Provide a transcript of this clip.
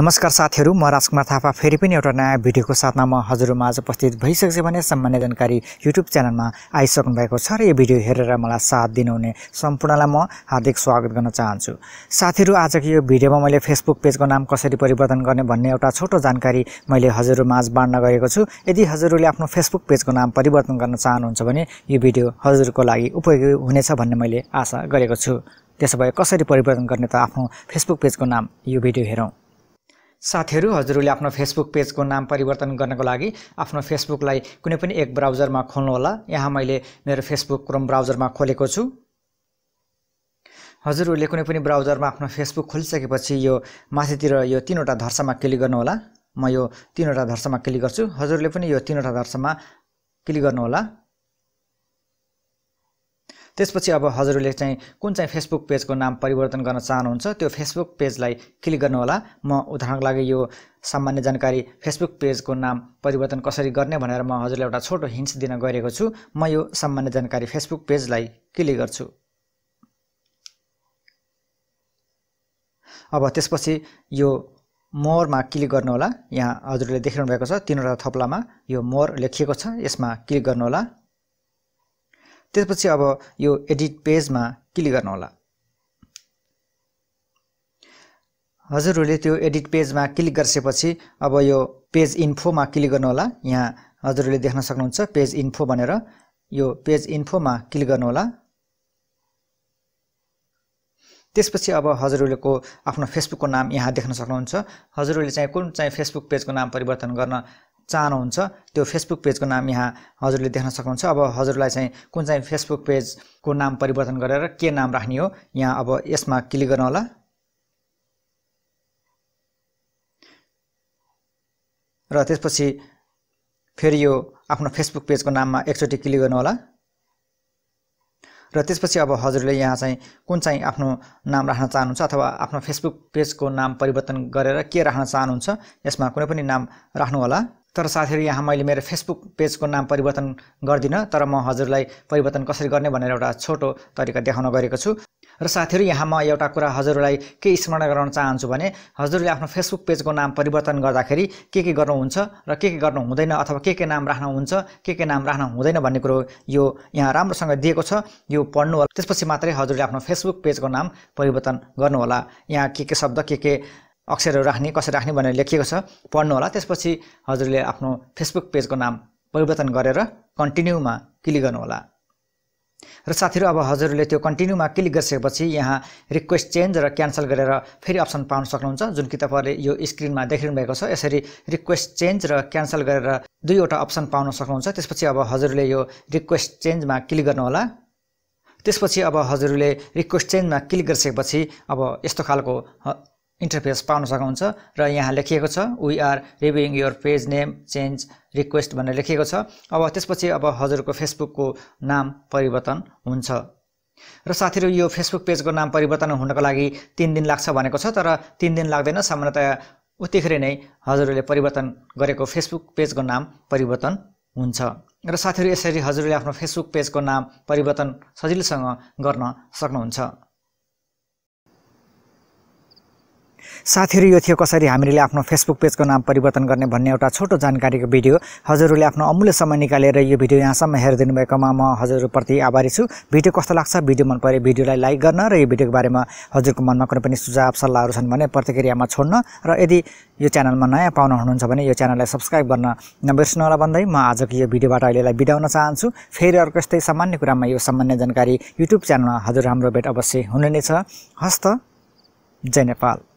नमस्कार साथीहरु, म राजकुमार थापा फेरि पनि एउटा नयाँ भिडियोको साथमा म हजुरमाझ उपस्थित भइसकेछु भने सामान्य जानकारी युट्युब च्यानलमा आइसक्नु भएको छ र यो भिडियो हेरेर मलाई साथ दिनुहुने सम्पूर्णलाई म हार्दिक स्वागत गर्न चाहन्छु। साथीहरु, आजको यो भिडियोमा मैले फेसबुक पेजको नाम कसरी परिवर्तन गर्ने भन्ने एउटा छोटो जानकारी मैले हजुरमाझ बाँड्न गएको छु। यदि हजुरले आफ्नो फेसबुक पेजको नाम परिवर्तन गर्न चाहनुहुन्छ भने यो भिडियो हजुरको लागि उपयोगी हुनेछ भन्ने मैले आशा गरेको छु। त्यसोभए कसरी परिवर्तन गर्ने त आफ्नो फेसबुक पेजको नाम यो भिडियो हेरौं। साथीहरु, हजुरले आफ्नो फेसबुक पेजको नाम परिवर्तन गर्नको लागि आफ्नो फेसबुकलाई कुनै पनि एक ब्राउजरमा खोल्नु होला। यहाँ मैले मेरो फेसबुक क्रोम ब्राउजरमा खोलेको छु। हजुरले कुनै पनि ब्राउजरमा आफ्नो फेसबुक खोलिसकेपछि यो माथितिर यो तीनवटा धर्सामा क्लिक गर्नु होला। म यो तीनवटा धर्सामा क्लिक गर्छु। हजुरले पनि यो तीनवटा धर्सामा क्लिक गर्नु होला। त्यसपछि अब हजुरले चाहिँ कुन चाहिँ फेसबुक पेजको नाम परिवर्तन गर्न चाहनुहुन्छ त्यो फेसबुक पेजलाई क्लिक गर्नु होला। म उदाहरणको लागि यो सामान्य जानकारी फेसबुक पेजको नाम परिवर्तन कसरी गर्ने भनेर म हजुरलाई एउटा छोटो हिन्ट्स दिन गएको छु। म यो सामान्य जानकारी फेसबुक पेजलाई क्लिक गर्छु। अब त्यसपछि यो मोरमा क्लिक गर्नु होला। यहाँ हजुरले देखिरहनु भएको छ तीनवटा थप्लामा यो मोर लेखिएको छ, यसमा क्लिक गर्नु होला। त्यसपछि अब यो एडिट पेजमा क्लिक गर्नु होला। हजुरहरूले त्यो एडिट पेजमा क्लिक गरेपछि अब यो पेज इन्फोमा क्लिक गर्नु होला। यहाँ हजुरहरूले देख्न सक्नुहुन्छ पेज इन्फो भनेर, यो पेज इन्फोमा क्लिक गर्नु होला। त्यसपछि अब हजुरहरूको आफ्नो फेसबुकको नाम यहाँ देख्न सक्नुहुन्छ। हजुरहरूले चाहिँ कुन चाहिँ फेसबुक पेजको नाम परिवर्तन गर्न चाहनुहुन्छ त्यो फेसबुक पेजको नाम यहाँ हजुरले देख्न सक्नुहुन्छ। अब हजुरलाई चाहिँ कुन चाहिँ फेसबुक पेजको नाम परिवर्तन गरेर के नाम राख्ने हो, यहाँ अब यसमा क्लिक गर्नु होला। र त्यसपछि फेरि यो आफ्नो फेसबुक पेजको नाममा एकचोटि क्लिक गर्नु होला। र त्यसपछि अब हजुरले यहाँ चाहिँ कुन चाहिँ आफ्नो नाम राख्न चाहनुहुन्छ अथवा आफ्नो फेसबुक पेजको नाम परिवर्तन गरेर के राख्न चाहनुहुन्छ यसमा कुनै पनि नाम राख्नु होला। तर साथीहरु, यहाँ मैले मेरो फेसबुक पेजको नाम परिवर्तन गर्दिन, तर म हजुरलाई परिवर्तन कसरी गर्ने भनेर एउटा छोटो तरिका देखाउन गएको छु। र साथीहरु, यहाँ म एउटा कुरा हजुरलाई के स्मरण गराउन चाहन्छु भने हजुरले आफ्नो फेसबुक पेजको नाम परिवर्तन गर्दाखेरि के गर्नुहुन्छ र के गर्नु हुँदैन अथवा के नाम राख्नुहुन्छ के नाम राख्न हुँदैन भन्ने कुरो यो यहाँ राम्रोसँग दिएको छ, यो पढ्नु होला। त्यसपछि मात्रै हजुरले आफ्नो फेसबुक पेजको नाम परिवर्तन गर्नु होला। यहाँ के शब्द के अक्षरहरू राख्ने कसरी राख्ने भनेर लेखिएको छ, पढ्नु होला। त्यसपछि हजुरले आफ्नो फेसबुक पेजको नाम परिवर्तन गरेर कन्टिन्यूमा क्लिक गर्नु होला। र साथीहरु, अब हजुरले त्यो कन्टिन्यूमा क्लिक गरिसकेपछि यहाँ रिक्वेस्ट चेन्ज र क्यान्सल गरेर फेरि अप्सन पाउन सक्नुहुन्छ, जुन कि तपाईले यो स्क्रिनमा देखिरहनु भएको छ। यसरी रिक्वेस्ट चेन्ज र क्यान्सल गरेर दुईवटा अप्सन पाउन सक्नुहुन्छ। त्यसपछि अब हजुरले यो रिक्वेस्ट चेन्जमा क्लिक गर्नु होला। त्यसपछि अब हजुरले रिक्वेस्ट चेन्जमा क्लिक गरिसकेपछि अब यस्तो खालको इन्टरफेस पाउन सक्नुहुन्छ र यहाँ लेखिएको छ we are reviewing your page name change request भनेर लेखिएको छ। अब त्यसपछि अब हजुरको फेसबुकको नाम परिवर्तन हुन्छ। र साथीहरु, यो फेसबुक पेजको नाम परिवर्तन हुनको लागि 3 दिन लाग्छ भनेको छ, तर 3 दिन लाग्दैन। सामान्यतया उतिखेर नै हजुरले परिवर्तन गरेको फेसबुक पेजको नाम परिवर्तन हुन्छ। र साथीहरु, यसरी हजुरले आफ्नो फेसबुक पेजको नाम परिवर्तन सजिलैसँग गर्न सक्नुहुन्छ। साथीहरु, यो थियो कसरी हामीले आफ्नो फेसबुक पेजको नाम परिवर्तन गर्ने भन्ने एउटा छोटो जानकारीको भिडियो। हजुरहरूले आफ्नो अमूल्य समय निकालेर यो भिडियो यहाँसम्म हेरिदिनु भएकोमा म हजुरप्रति आभारी छु। भिडियो कस्तो लाग्छ, भिडियो मन परे भिडियोलाई लाइक गर्न र यो भिडियोको बारेमा हजुरको मनमा कुनै पनि सुझाव सल्लाहहरू छन् भने प्रतिक्रियामा छोड्न, र यदि यो च्यानलमा नयाँ पाउन हुनुहुन्छ भने यो च्यानललाई सब्स्क्राइब गर्न नबिर्सनु होला भन्दै म आजको यो भिडियोबाट अहिलेलाई बिदा हुन चाहन्छु। फेरि अर्को यस्तै सामान्य कुरामा यो सामान्य जानकारी युट्युब च्यानलमा हजुर हाम्रो भेट अवश्य हुने नै छ। हस्त, जय नेपाल।